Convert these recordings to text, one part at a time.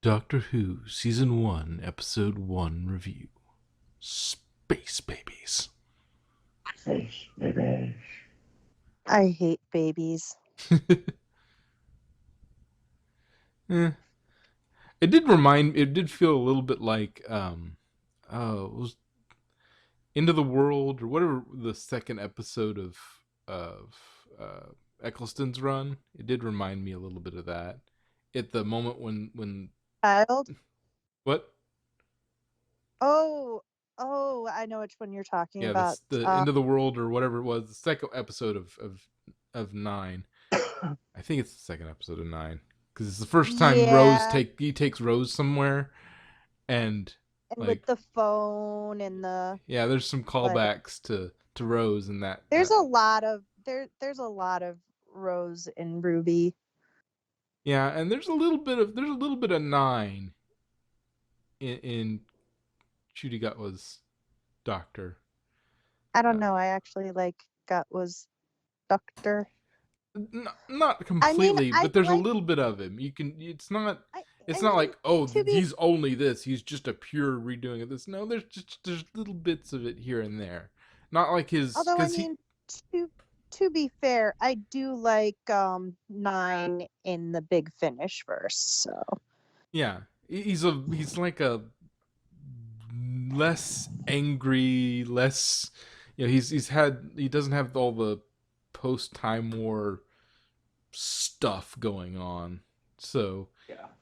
Doctor Who Season 1, Episode 1 review. Space Babies. Space babies. I hate babies. Eh. It did feel a little bit like, it was Into the World, or whatever the second episode of Eccleston's run. It did remind me a little bit of that. At the moment when Child? what? Oh, I know which one you're talking Yeah, about. the End of the World or whatever it was, the second episode of 9. I think it's the second episode of 9 because it's the first time he takes Rose somewhere, and with the phone and the there's some callbacks to Rose and that. There's a lot of there's a lot of Rose and Ruby. Yeah, and there's a little bit of 9 in Judy Gutwa's Doctor. I don't know. I actually like Gutwa's Doctor. Not completely, but there's a little bit of him. You can. It's not like, he's only this. He's just a pure redoing of this. No, there's little bits of it here and there. Not like his. Although to be fair, I do like 9 in the Big Finish verse. So yeah, he's like a less angry, less. He doesn't have all the post-Time War stuff going on, so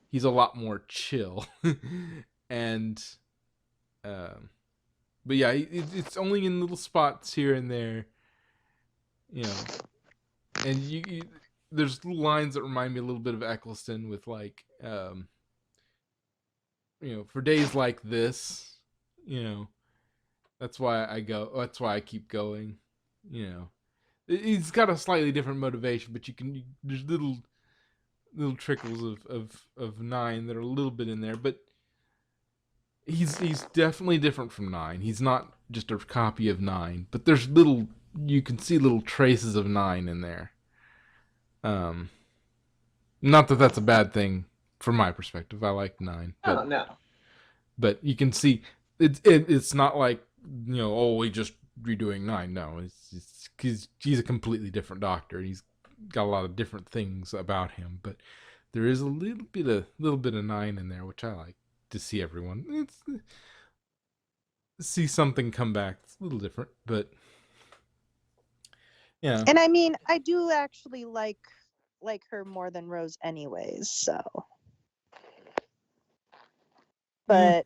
he's a lot more chill. And but yeah, it's only in little spots here and there, and there's little lines that remind me a little bit of Eccleston with like for days like this, that's why I keep going. He's got a slightly different motivation, but there's little trickles of 9 that are a little bit in there, but he's definitely different from 9. He's not just a copy of 9, but you can see little traces of 9 in there. Not that that's a bad thing from my perspective. I like 9. But, no. But you can see it's not like we just redoing 9. No, it's he's a completely different Doctor. He's got a lot of different things about him, but there is a little bit of 9 in there, which I like to see everyone. See something come back. It's a little different, but yeah. And I mean, I do actually like her more than Rose anyways, so. But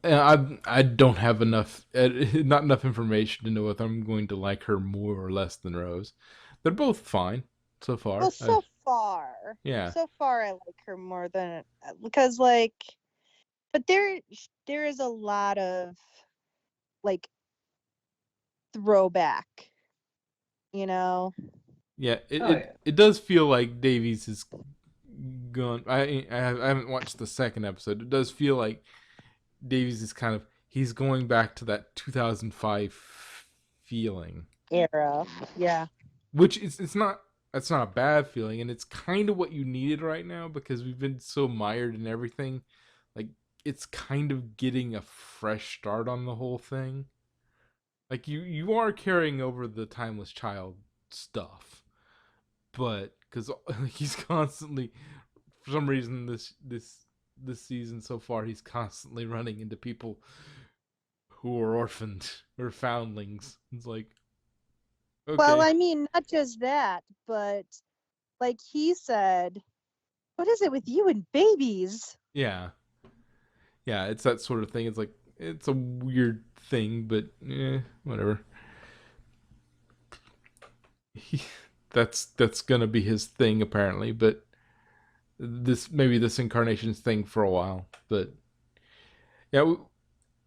I don't have not enough information to know if I'm going to like her more or less than Rose. They're both fine so far. Well, so far I like her more than, because but there is a lot of like throwback, Yeah, it does feel like Davies is gone. I haven't watched the second episode. It does feel like Davies is he's going back to that 2005 feeling era. Yeah. Which that's not a bad feeling, and it's kind of what you needed right now because we've been so mired in everything. Like, it's kind of getting a fresh start on the whole thing. Like, you are carrying over the Timeless Child stuff, but because he's constantly, for some reason, this season so far, he's constantly running into people who are orphaned or foundlings. It's like, okay. Well, I mean, not just that, but like he said, what is it with you and babies? Yeah, it's that sort of thing. It's like, it's a weird thing, but whatever. That's gonna be his thing apparently, but maybe this incarnation's thing for a while. But yeah,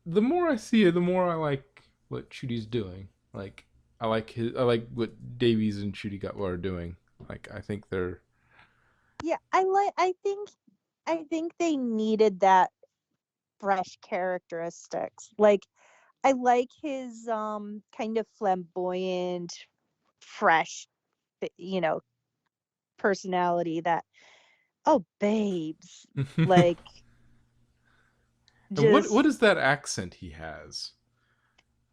the more I see it, the more I like what Chudi's doing. Like, I like what Davies and Chudi Gutwa are doing. Like, I think they're. Yeah, I think they needed that fresh characteristics. Like, I like his kind of flamboyant, fresh, personality that oh, babes. Like, And what just, is that accent he has?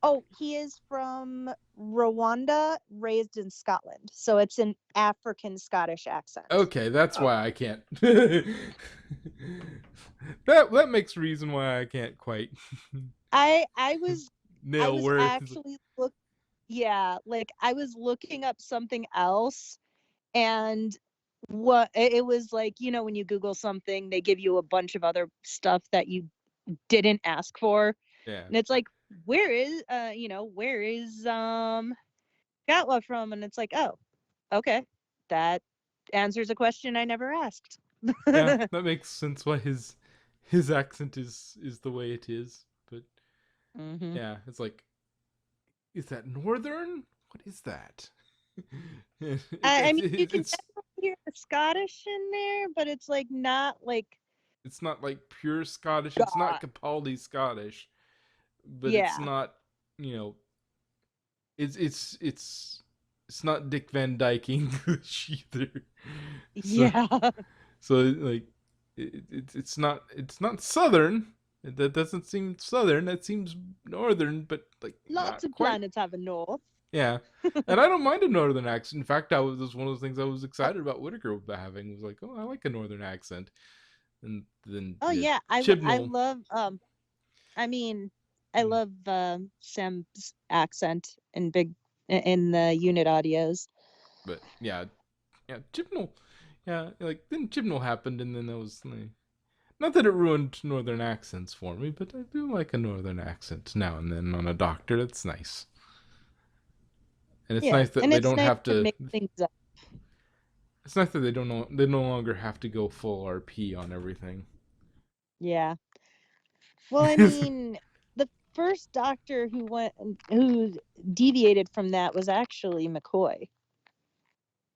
oh, he is from Rwanda, raised in Scotland. So it's an African Scottish accent. Okay, that's Oh, why I can't. That makes reason why I can't quite I was I nail was where it's. actually yeah, like I was looking up something else, and what it was like, when you Google something, they give you a bunch of other stuff that you didn't ask for. Yeah, And it's like, where is Gatwa from? And it's like, oh, okay. That answers a question I never asked. yeah, that makes sense why his accent is the way it is. But hmm yeah, it's like, is that northern? What is that? I mean, you can It's definitely hear the Scottish in there, but it's like not like it's not like pure Scottish. It's not God. Capaldi Scottish, but it's Yeah. not, you know, it's it's it's it's not Dick Van Dyke English either. So Yeah. so like it's not Southern. That doesn't seem Southern. That seems Northern, but like Lots not of quite. planets have a north. Yeah, and I don't mind a Northern accent. In fact, this was one of the things I was Oh, excited about Whitaker having. Was like, oh, I like a Northern accent, and then oh yeah, I Chibnall, love I mean, I mm, love Sam's accent in the unit audios. but yeah, Chibnall, yeah, like then Chibnall happened, and then that was like, not that it ruined Northern accents for me, but I do like a Northern accent now and then on a doctor. That's nice, and it's Yeah, nice that and they it's don't nice have to to. mix things up. It's nice that they no longer have to go full RP on everything. Yeah. Well, I mean, the first doctor who deviated from that was actually McCoy.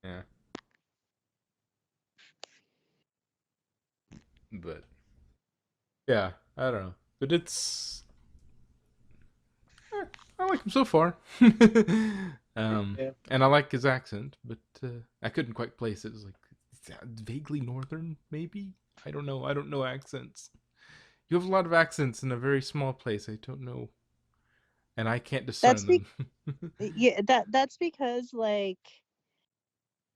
Yeah, but yeah, I don't know, but I like him so far. me too. And I like his accent, but I couldn't quite place it. It was like vaguely northern, maybe. I don't know. I don't know accents. You have a lot of accents in a very small place. I don't know, and I can't That's discern be them. yeah, that's because like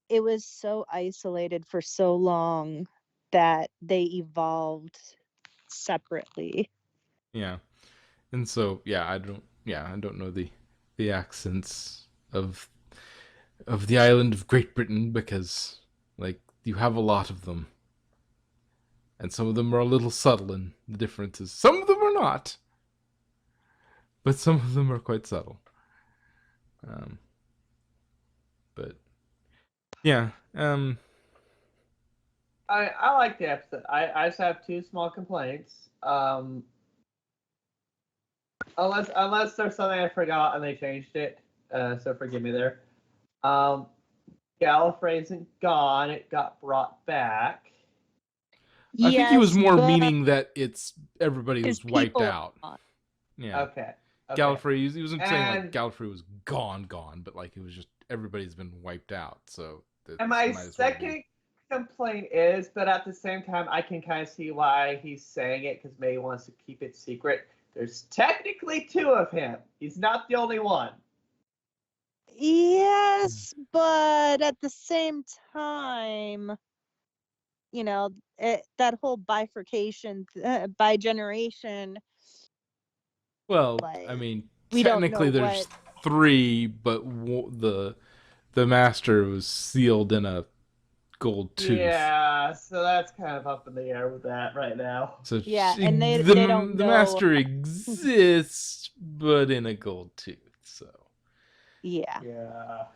it was so isolated for so long that they evolved separately. Yeah, and so yeah, I don't. Yeah, I don't know the accents of the island of Great Britain because like you have a lot of them, and some of them are a little subtle in the differences. Some of them are not, but some of them are quite subtle. Um, but yeah, I like the episode. I just have two small complaints. Unless there's something I forgot and they changed it. So forgive me there. Um, Gallifrey isn't gone. It got brought back. I think he was Yes, more but meaning that it's everybody his was wiped people out. are gone. Yeah, Okay. Okay. Gallifrey. He wasn't saying like And Gallifrey was gone, but like it was just everybody's been wiped out. So and this my might as well be. second complaint is, but at the same time, I can kind of see why he's saying it because May wants to keep it secret. There's technically two of him. He's not the only one. Yes, but at the same time, that whole bifurcation by generation, Well, I like mean, we don't know technically what. there's three, but the master was sealed in a gold tooth. Yeah, so that's kind of up in the air with that right now. So Yeah, and they don't the know. master exists, but in a gold tooth. So Yeah. Yeah.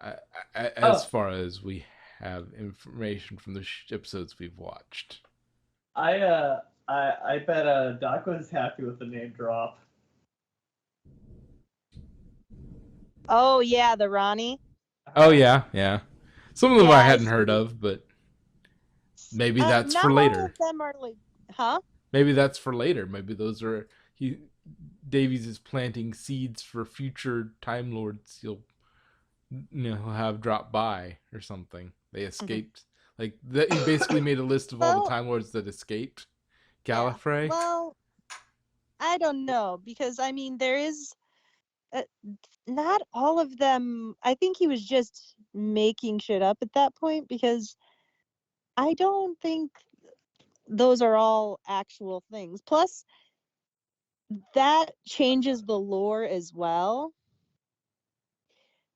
I, as Oh, far as we have information from the episodes we've watched. I bet Doc was happy with the name drop. Oh yeah, the Ronnie. Oh yeah, yeah. Some of them Yeah, I I hadn't heard see. of, but maybe that's for Not all of later. them are like, huh? Maybe that's for later. Maybe those are he Davies is planting seeds for future Time Lords he'll have drop by or something. They Mhm. escaped. Like that, he basically made a list of all the Well, Time Lords that escaped yeah. Gallifrey. Well, I don't know because I mean there is uh, not all of them. I think he was just making shit up at that point because I don't think those are all actual things. Plus, that changes the lore as well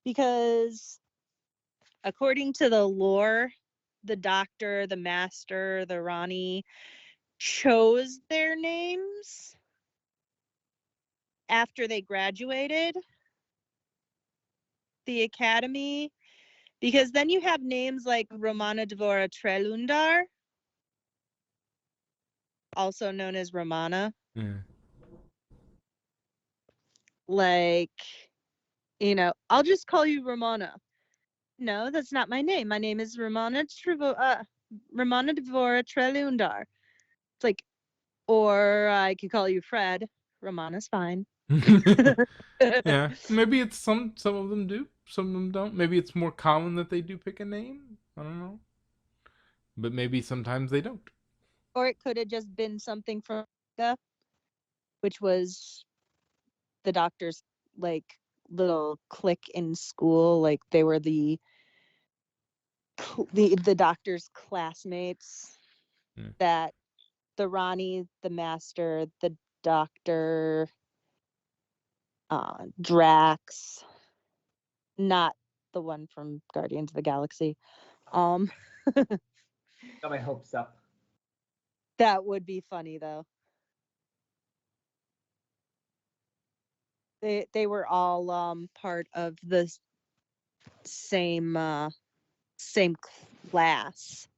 because according to the lore, the doctor, the master, the Ronnie chose their names after they graduated the academy because then you have names like Romana Dvora Trelundar, also known as Romana. Yeah. Like, I'll just call you Romana. No, that's not my name. My name is Romana Dvora Trelundar. It's like, or I could call you Fred. Romana's fine. Yeah, maybe it's some of them do, some of them don't. Maybe it's more common that they do pick a name. I don't know, but maybe sometimes they don't. Or it could have just been something from America, which was the doctor's like little clique in school. Like they were the doctor's classmates Yeah. that the Ronnie, the master, the doctor, Drax, not the one from Guardians of the Galaxy. Um, Got my hopes up. that would be funny though. They were all part of the same class.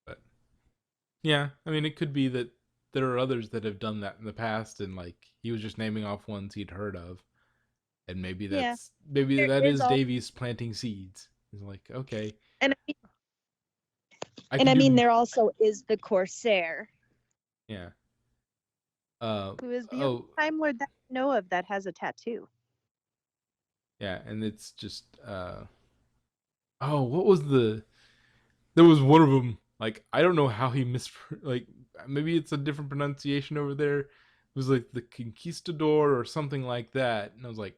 But yeah, I mean, it could be that there are others that have done that in the past, and like he was just naming off ones he'd heard of, and Yeah, maybe there that is is all, Davies planting seeds. He's like, okay, and I and can I mean do, there also is the Corsair, yeah. who is the only Oh, Time Lord that I know of that has a tattoo. yeah, and it's just, oh, what was there was one of them. Like I don't know how he like maybe it's a different pronunciation over there. It was like the conquistador or something like that, and I was like,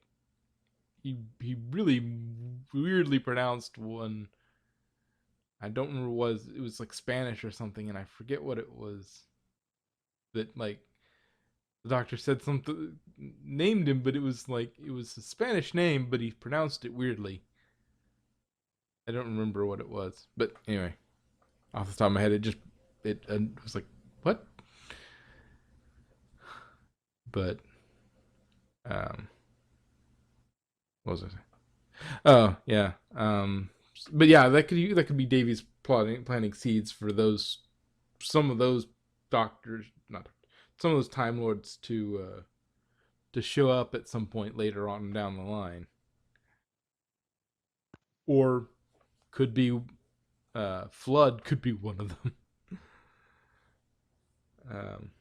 he really weirdly pronounced one. I don't remember what it was like Spanish or something, and I forget what it was. That like the doctor said something, named him, but it was like it was a Spanish name, but he pronounced it weirdly. I don't remember what it was, but anyway, off the top of my head, it was like what? But um, what was I saying? Oh yeah, but yeah, that could be Davies planting seeds for those some of those doctors, not some of those Time Lords to show up at some point later on down the line, or could be Flood could be one of them. Um,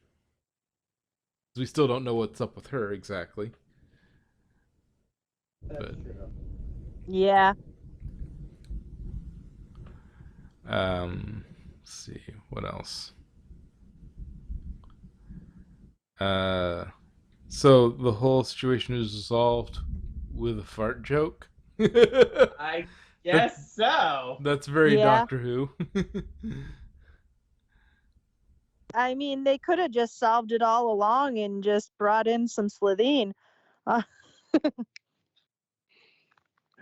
we still don't know what's up with her exactly, That's but true. Yeah, let's see what else. Uh, so the whole situation is resolved with a fart joke. that I guess so. that's very yeah. Doctor Who. I mean, they could have just solved it all along and just brought in some Slitheen. Uh,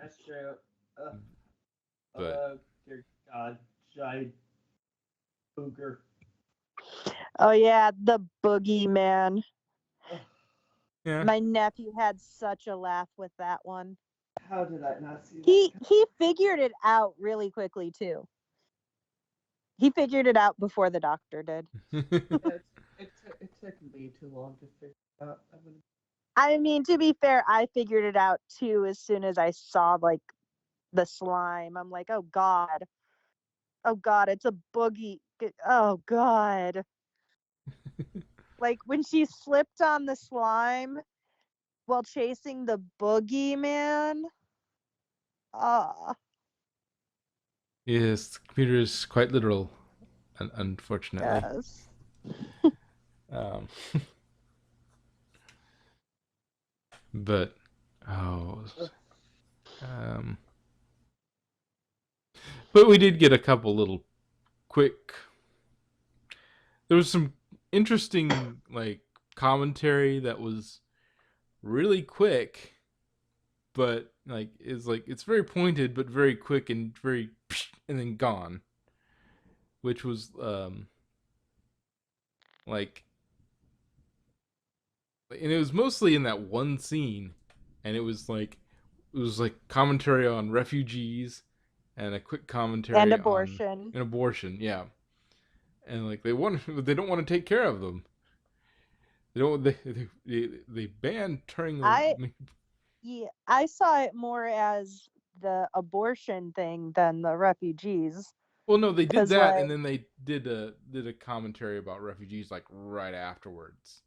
That's true. Uh, but dear God, giant booger. oh yeah, the boogeyman. Ugh, yeah, My nephew had such a laugh with that one. how did I not see that? He figured it out really quickly too. He figured it out before the doctor did. Yeah, it took me too long to figure out. I mean, to be fair, I figured it out too as soon as I saw like the slime. I'm like, oh god, it's a boogie. Oh god. Like when she slipped on the slime while chasing the boogeyman. Ah, Yes, the computer is quite literal, unfortunately. yes. Um, but oh, um, but we did get a couple little quick. There was some interesting like commentary that was really quick, but like it's very pointed, but very quick and very and then gone, which was like and it was mostly in that one scene, and it was like commentary on refugees and a quick And commentary on abortion. an abortion, yeah, and like they don't want to take care of them. They don't they ban turning I them. Yeah, I saw it more as the abortion thing than the refugees. Well, no, they did Cause that, like, and then they did a commentary about refugees like right afterwards.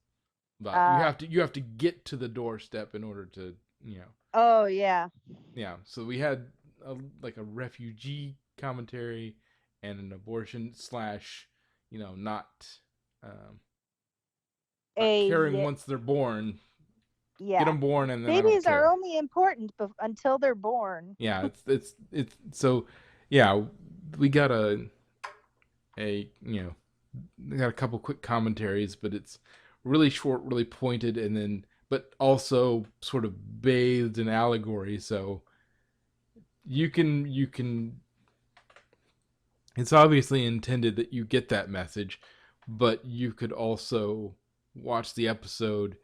But uh, you have to get to the doorstep in order to you know oh yeah, yeah. So we had like a refugee commentary and an abortion slash not um, not caring a once they're born. Get yeah. them born, and then I don't Babies are care. only important until they're born. Yeah, it's so yeah. We got a got a couple quick commentaries, but it's really short, really pointed, and then but also sort of bathed in allegory. So you can it's obviously intended that you get that message, but you could also watch the episode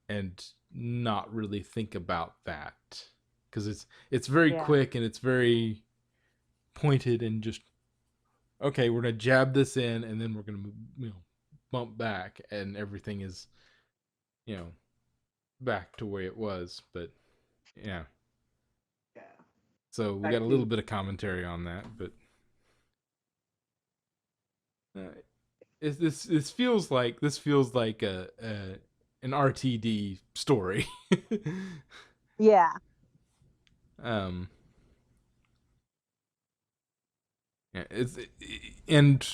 and not really think about that because it's very Yeah, quick and it's very pointed and just okay, we're gonna jab this in and then we're gonna bump back and everything is you know back to where it was. But yeah, Yeah. so we got Back a little to bit of commentary on that, but uh, this feels like a an RTD story. yeah. um, yeah, it's and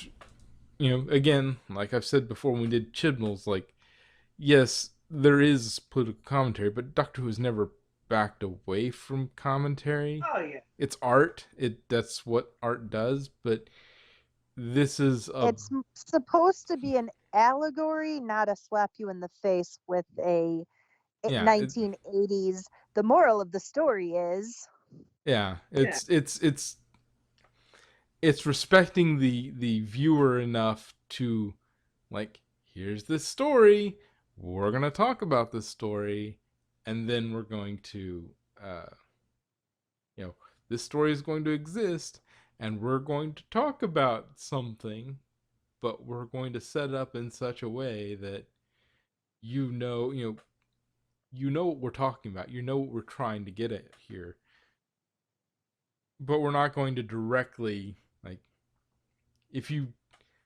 again, like I've said before when we did Chibnall's, like yes, there is political commentary, but Doctor Who has never backed away from commentary. oh yeah. It's art. That's what art does, but this is a It's supposed to be an allegory, not a slap you in the face with a yeah, 1980s. The moral of the story is, yeah, Yeah. it's respecting the viewer enough to like here's this story, we're going to talk about this story, and then we're going to uh you know this story is going to exist and we're going to talk about something, but we're going to set it up in such a way that you know you know you know what we're talking about, you know what we're trying to get at here, but we're not going to directly like if you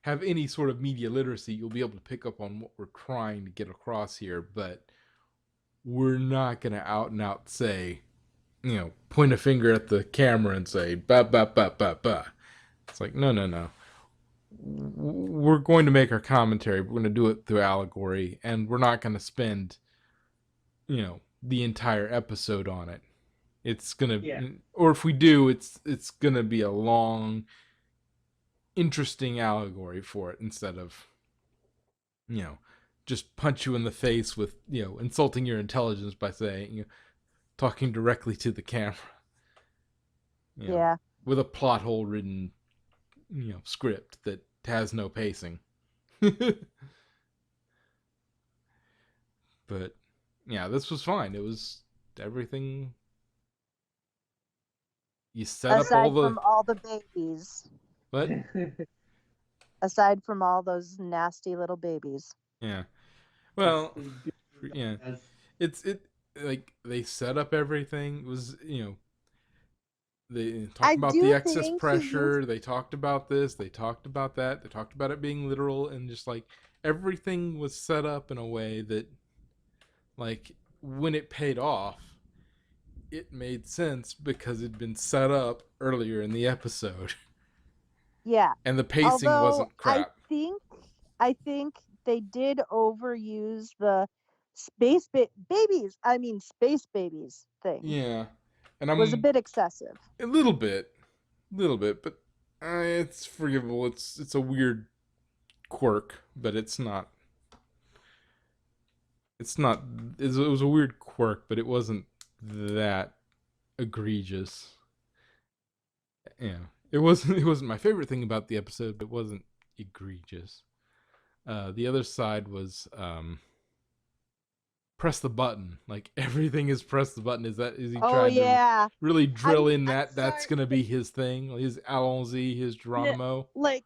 have any sort of media literacy, you'll be able to pick up on what we're trying to get across here, but we're not going to out and out say, point a finger at the camera and say, ba, ba, ba, ba, ba. It's like, no, no, no. We're going to make our commentary. We're going to do it through allegory, and we're not going to spend, the entire episode on it. It's gonna, Yeah. or if we do, it's gonna be a long, interesting allegory for it instead of you know, just punch you in the face with, insulting your intelligence by saying, talking directly to the camera, you know, yeah. with a plot hole ridden, script that has no pacing. But yeah, this was fine. It was everything. You set up all Aside the from all the babies, what? aside from all those nasty little babies. Yeah. Yes, Well, they do. yeah. As It like they set up everything. It was they talked I about the do excess think he used pressure, they talked about this, they talked about that, they talked about it being literal, and just like everything was set up in a way that like when it paid off, it made sense because it'd been set up earlier in the episode. Yeah. And the pacing Although wasn't crap. I think they did overuse the space babies thing. Yeah. And Was a I'm bit excessive. a little bit, but it's forgivable. It's a weird quirk, but it's not. It's not. It was a weird quirk, but it wasn't that egregious. Yeah, it wasn't. It wasn't my favorite thing about the episode, but it wasn't egregious. The other side was press the button. Like everything is press the button. Is he Oh trying to yeah. really drill in I'm that that's sorry. gonna be his thing, his Allons-y, his Yeah, Geronimo? like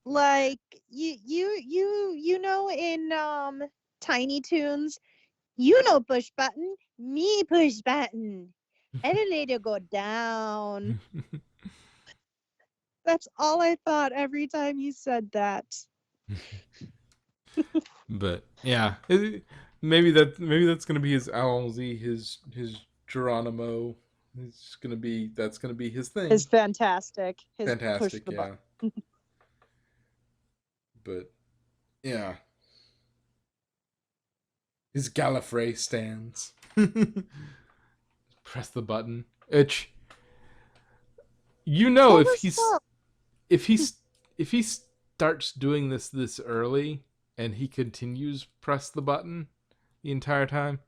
like you know in Tiny Toons, you know push button, me push button. Elevator go down. That's all I thought every time you said that. But yeah, maybe that's gonna be his Allons-y, his Geronimo. That's gonna be his thing. Is fantastic. His push Fantastic, the yeah. button. But yeah, his Gallifrey stands. Press the button. Itch. You know, That was fun. if he's if he starts doing this early and he continues press the button the entire time,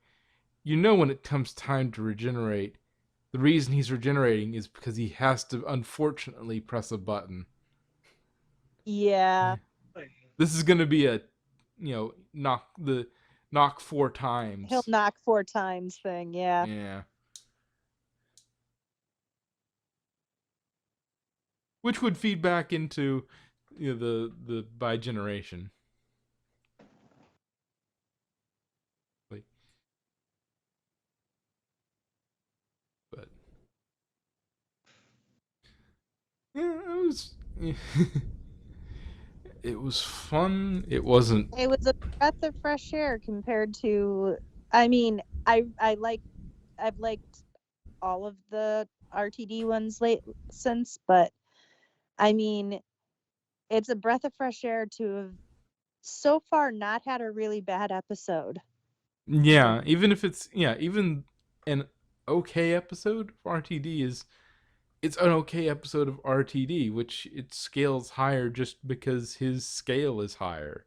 you know when it comes time to regenerate, the reason he's regenerating is because he has to unfortunately press a button. Yeah. This is going to be a knock 4 times. He'll knock 4 times thing, yeah. Yeah. Which would feed back into the by generation. Like, but yeah, it was fun. It wasn't. It was a breath of fresh air compared to, I mean, I've liked all of the RTD ones since, but I mean, it's a breath of fresh air to have so far not had a really bad episode. Yeah, even if it's even an okay episode of RTD is it's an okay episode of RTD, which it scales higher just because his scale is higher.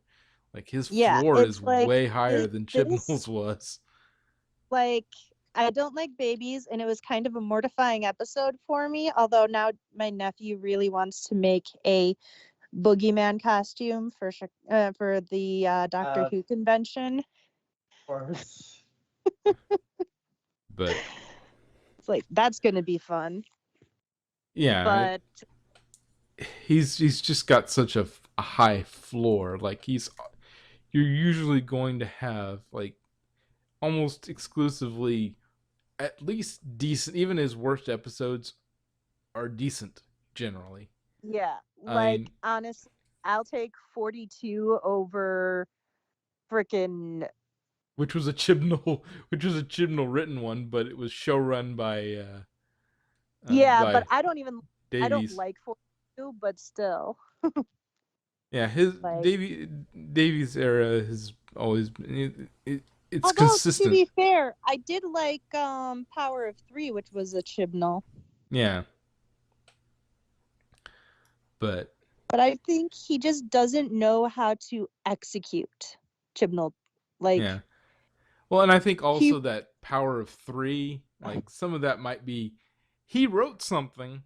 Like his Yeah, floor is it's like way higher than this Chibnall's was. like I don't like babies, and it was kind of a mortifying episode for me. Although now my nephew really wants to make a boogeyman costume for the Doctor Of Who convention. course. But It's like that's gonna be fun. yeah, But he's just got such a high floor. Like you're usually going to have like almost exclusively at least decent. Even his worst episodes are decent generally. yeah, I like mean, honestly, I'll take 42 over freaking. which was a Chibnall written one, but it was showrun Yeah, by but I don't Davies. like 42, but still, Yeah, his like. Davies era has always been it's Although to consistent. be fair, I did like Power of Three, which was a Chibnall. Yeah, but But I think he just doesn't know how to execute Chibnall. Like yeah. Well, and I think he, also that Power of Three, like some of that might be he wrote something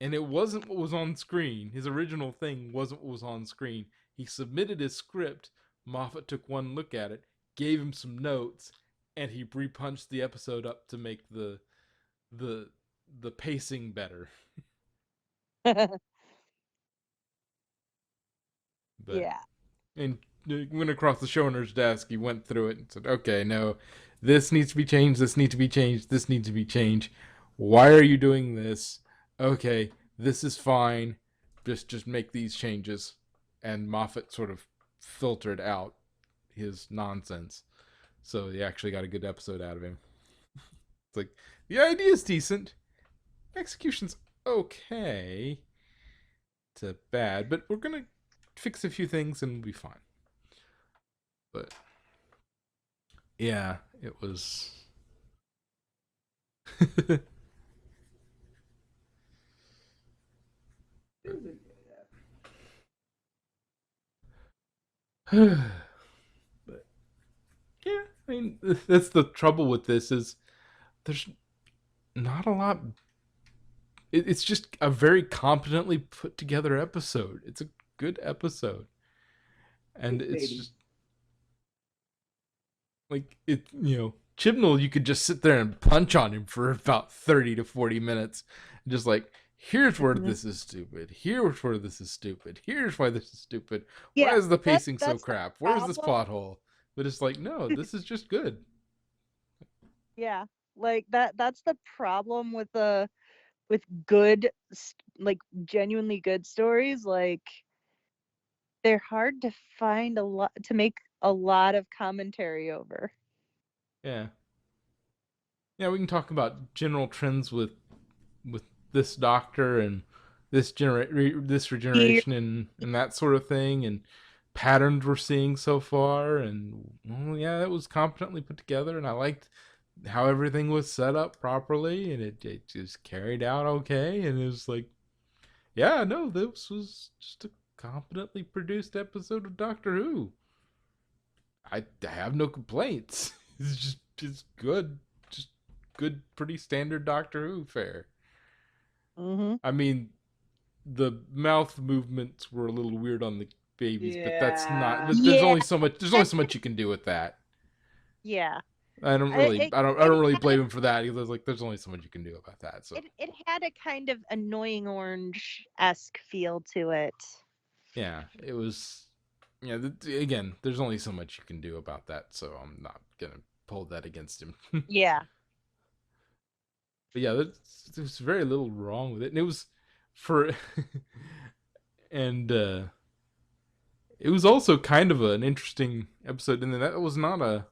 and it wasn't what was on screen. His original thing wasn't what was on screen. He submitted his script. Moffat took one look at it, gave him some notes, and he repunched the episode up to make the the pacing better. But yeah. and went across the showrunner's desk. He went through it and said, "Okay, no, this needs to be changed. This needs to be changed. This needs to be changed. Why are you doing this? Okay, this is fine. Just make these changes." And Moffat sort of filtered out his nonsense, so he actually got a good episode out of him. It's like The idea is decent. Execution's okay to bad, but we're gonna fix a few things and we'll be fine. But yeah, it was. But yeah, I mean that's the trouble with this is there's not a lot. It's just a very competently put together episode. It's a good episode, and it's Maybe. just like it. Chibnall, you could just sit there and punch on him for about 30 to 40 minutes, and just like, here's where Mhm. this is stupid. Here's where this is stupid. Here's why this is stupid. Why Yeah, is the pacing so that's the crap? Where's this problem. plot hole? But it's like, no, this is just good. Yeah, like that's the problem with good like genuinely good stories. Like they're hard to find a lot to make a lot of commentary over. Yeah, yeah. We can talk about general trends with this doctor and this Here, regeneration and that sort of thing and patterns we're seeing so far. And well, yeah, that was competently put together, and I liked how everything was set up properly, and it just carried out okay. And it was like, yeah, no, this was just a competently produced episode of Doctor Who. I have no complaints. It's good, just good, pretty standard Doctor Who fare. hmm I mean, the mouth movements were a little weird on the babies, but that's not. Yeah. But there's yeah, only so much. There's only and so much you can do with that. yeah, I don't I- really. it I don't. I it don't really had blame him for that. Because I was like, there's only so much you can do about that. So it had a kind of annoying orange-esque feel to it. yeah, it was. Yeah. Again, there's only so much you can do about that. So I'm not gonna hold that against him. But Yeah. yeah, there's very little wrong with it, and it was for. and it was also kind of an interesting episode, and that was not a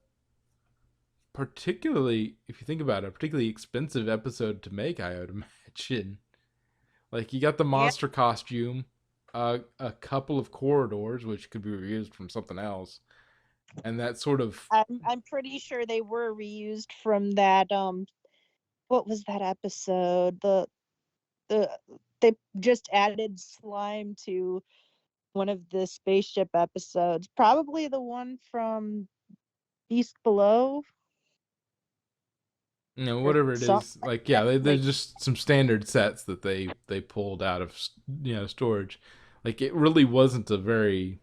particularly, if you think about it, a particularly expensive episode to make, I would imagine. Like, you got the Yeah. monster costume, a couple of corridors, which could be reused from something else, and that sort of. I'm pretty sure they were reused from that what was that episode? The they just added slime to one of the spaceship episodes. Probably the one from Beast Below or Whatever it something is, like like, that. yeah, they're Like just some standard sets that they pulled out of storage. Like, it really wasn't a very,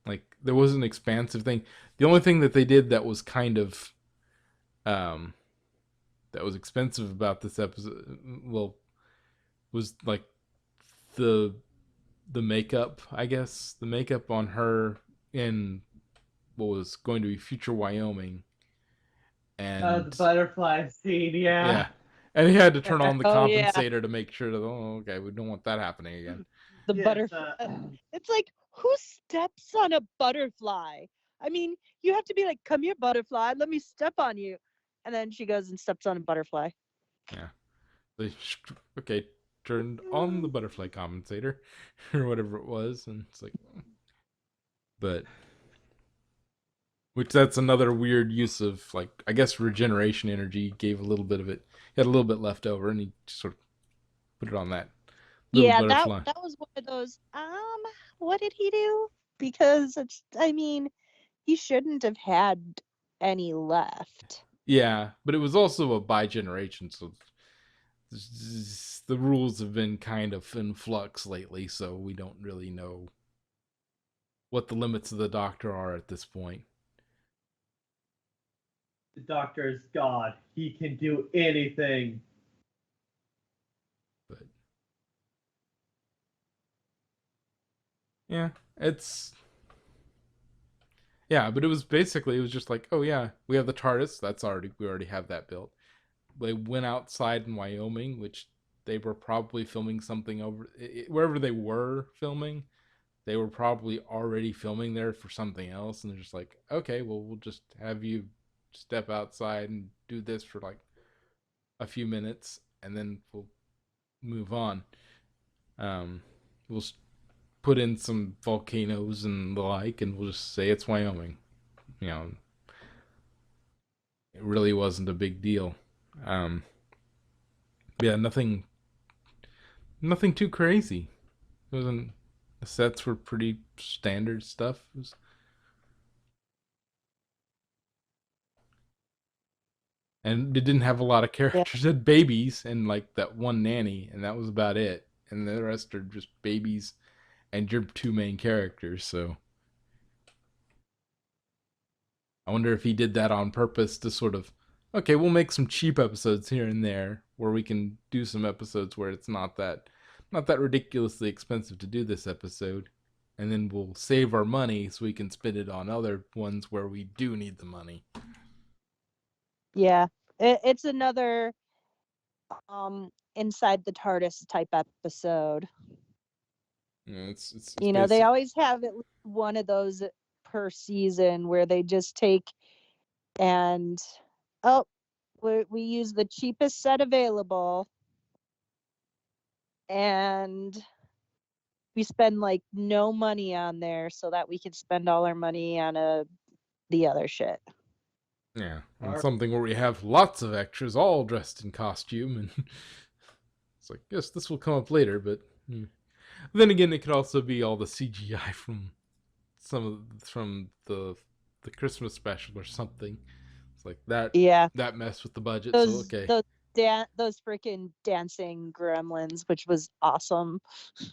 like, there was an expansive thing. The only thing that they did that was kind of um that was expensive about this episode, well, was like the the makeup, I guess, the makeup on her in what was going to be future Wyoming. The And butterfly scene, yeah. yeah, and he had to turn on the oh yeah, compensator to make sure that, oh, okay, we don't want that happening again. the Yes, butterfly. It's like who steps on a butterfly? I mean, you have to be like, "Come here, butterfly. Let me step on you." And then she goes and steps on a butterfly. Yeah, they okay, turned on the butterfly compensator or whatever it was, and it's like, but which that's another weird use of, like, I guess regeneration energy. Gave a little bit of it. He had a little bit left over, and he just sort of put it on that little Yeah, that butterfly. that was one of those. What did he do? Because it's. I mean, he shouldn't have had any left. Yeah, but it was also a bi-generation, so the rules have been kind of in flux lately, so we don't really know what the limits of the Doctor are at this point. the Doctor is God. He can do anything. But yeah, it's yeah, but it was basically, it was just like, oh yeah, we have the TARDIS. We already have that built. They went outside in Wyoming, which they were probably filming something over wherever they were filming. They were probably already filming there for something else, and they're just like, okay, well, we'll just have you step outside and do this for like a few minutes, and then we'll move on. Um, we'll put in some volcanoes and the like, and we'll just say it's Wyoming. You know, it really wasn't a big deal. Um, yeah, nothing too crazy. It wasn't. The sets were pretty standard stuff. And it didn't have a lot of Yeah. characters. It had babies and like that one nanny, and that was about it. And the rest are just babies and your two main characters. So I wonder if he did that on purpose to sort of, okay, we'll make some cheap episodes here and there where we can do some episodes where it's not that ridiculously expensive to do this episode, and then we'll save our money so we can spend it on other ones where we do need the money. Yeah. It's another inside the TARDIS type episode. It's You know, they basic. always have at least one of those per season where they just take and oh, we use the cheapest set available and we spend like no money on there so that we can spend all our money on the other shit. Yeah, and Or something where we have lots of extras all dressed in costume, and it's like, yes, this will come up later, but then again, it could also be all the CGI from from the Christmas special or something. It's like Yeah. that messed with the budget. So Those okay, those those freaking dancing gremlins, which was awesome.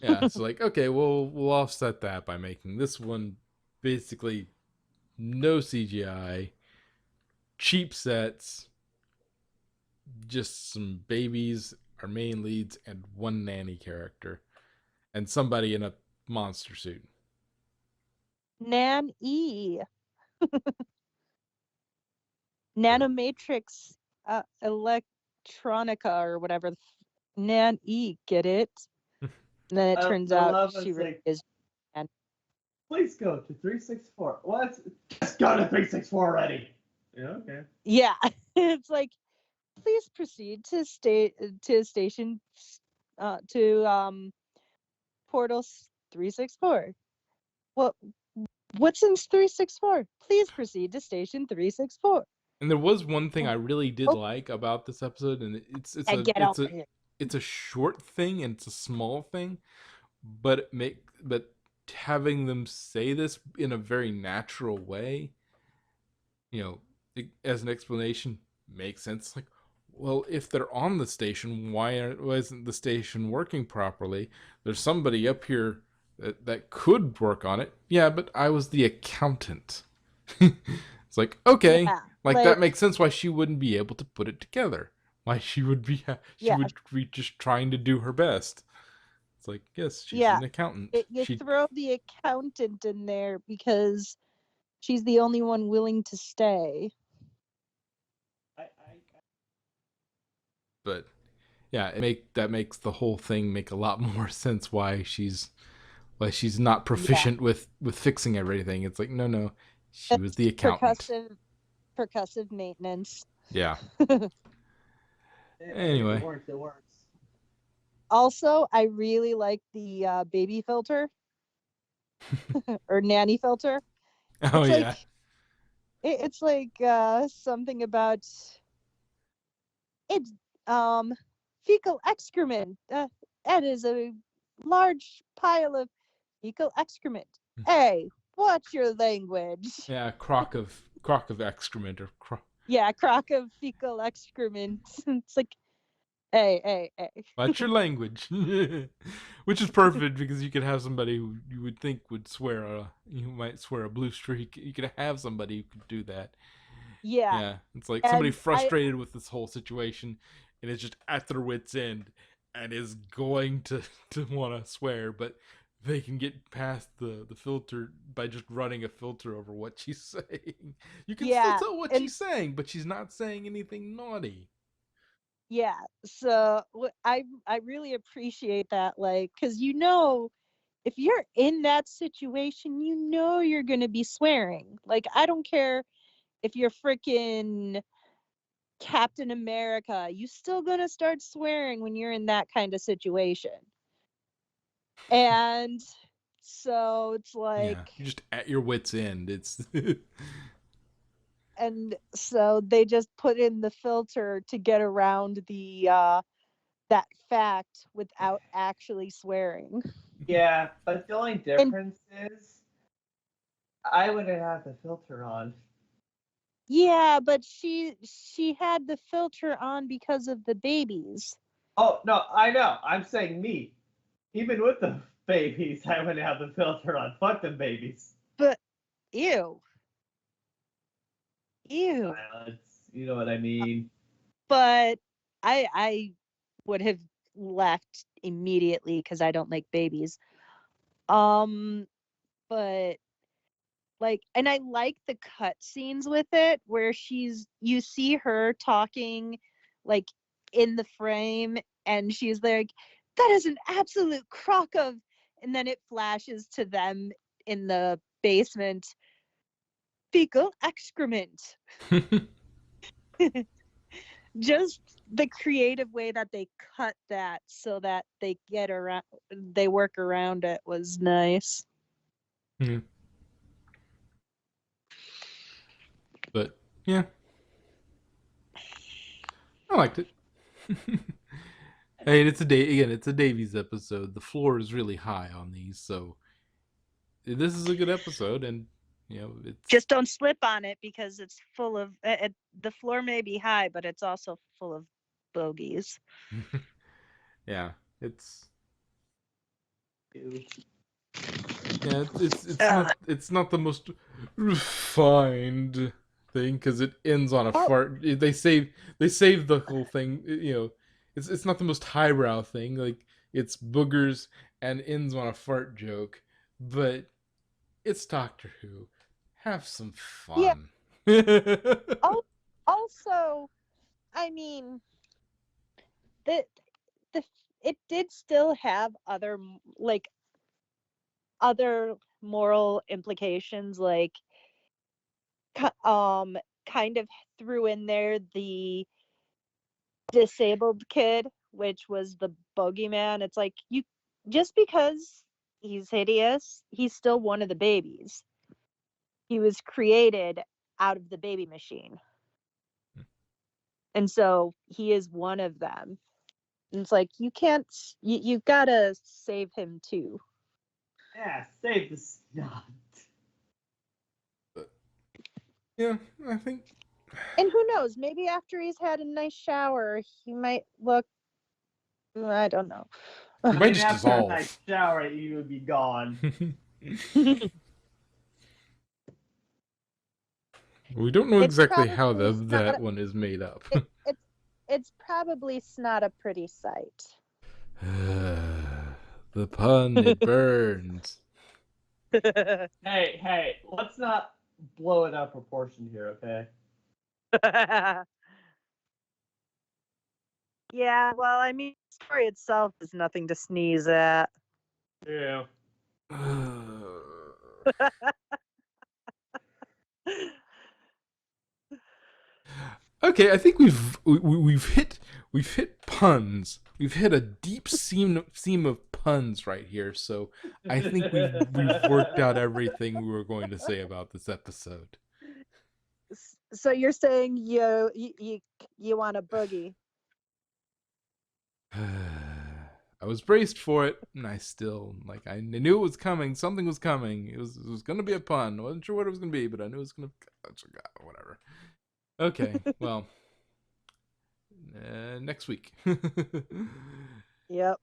yeah, so like okay, we'll offset that by making this one basically no CGI, cheap sets, just some babies, our main leads, and one nanny character, and somebody in a monster suit. Nan E. So, Nanomatrix Electronica or whatever. Nan E, get it? And then it turns I out love she it's really like, is. And please go to 364. What? Just go to 364 already. Yeah, okay. yeah, it's like, please proceed to station to portal 364. What what's in 364? Please proceed to station 364. and there was one thing I Oh, really did oh, like about this episode, and and get over here. it's a short thing and it's a small thing, but having them say this in a very natural way, you know, as an explanation, makes sense. Like, well, if they're on the station, why isn't the station working properly? There's somebody up here that could work on it. Yeah, but I was the accountant. It's like, okay, Yeah, like that like makes sense why she wouldn't be able to put it together. Why she yeah, would be just trying to do her best. It's like, yes, she's yeah. an accountant. You throw the accountant in there because she's the only one willing to stay. But yeah, that makes the whole thing make a lot more sense why she's not Yeah, proficient with fixing everything. It's like, no, she was the it's accountant. percussive maintenance. Yeah. If it Anyway. works, it works. Also, I really like the baby filter or nanny filter. Oh It's like yeah. it's like something about it's fecal excrement. That is a large pile of fecal excrement. Hey, what's your language? Yeah, crock of excrement or Yeah, crock of fecal excrement. It's like, hey. Watch your language. Which is perfect because you could have somebody who you would think would you might swear a blue streak. You could have somebody who could do that. Yeah, Yeah, it's like somebody and frustrated with this whole situation and is just at their wits' end and is going to want to swear, but they can get past the filter by just running a filter over what she's saying. You can still yeah, tell what and she's saying, but she's not saying anything naughty. yeah. So I really appreciate that, like, because if you're in that situation, you're gonna be swearing. Like, I don't care if you're freaking Captain America, you still gonna start swearing when you're in that kind of situation. And so it's like, Yeah, you're just at your wits' end. It's and so they just put in the filter to get around the that fact without actually swearing. Yeah, but the only And difference is I wouldn't have the filter on. yeah, but she had the filter on because of the babies. Oh no, I know. I'm saying me. Even with the babies, I wouldn't have the filter on. Fuck them babies. But ew. Ew. Violence. You know what I mean? But I would have left immediately because I don't like babies. Um, but like, and I like the cut scenes with it where you see her talking like in the frame, and she's like, that is an absolute crock of, and then it flashes to them in the basement, fecal excrement. Just the creative way that they cut that so that they work around it was nice. yeah. But yeah, I liked it. Hey, it's a day again. It's a Davies episode. The floor is really high on these, so this is a good episode, and it's Just don't slip on it because it's full of the floor may be high, but it's also full of bogeys. yeah, it's Ew. yeah, it's Ugh. not the most refined thing because it ends on a Oh, fart. They save the whole thing. It's not the most highbrow thing. Like it's boogers and ends on a fart joke, but it's Doctor Who. Have some yeah. fun. Also, I mean, the the it did still have other moral implications, like kind of threw in there the disabled kid, which was the bogeyman. It's like, you just because he's hideous, he's still one of the babies. He was created out of the baby machine. And so he is one of them. And it's like, you can't, you gotta save him too. Yeah, save the snot. But, yeah, I think And who knows, maybe after he's had a nice shower, he might look, I don't know. it I might mean, just after a nice dissolve. shower, you would be gone. We don't know It's exactly how probably that one is made up. it, it's it's probably not a pretty sight. The pun, it burns. Hey, let's not blow it out of proportion here, okay? Yeah, well, I mean, the story itself is nothing to sneeze at. Yeah. Okay, I think we've hit puns. We've hit a deep seam of puns right here. So I think we've worked out everything we were going to say about this episode. So you're saying you want a boogie? I was braced for it, and I still I knew it was coming. Something was coming. It was going to be a pun. I wasn't sure what it was going to be, but I knew it was going to. Whatever. Okay, well, next week. Yep.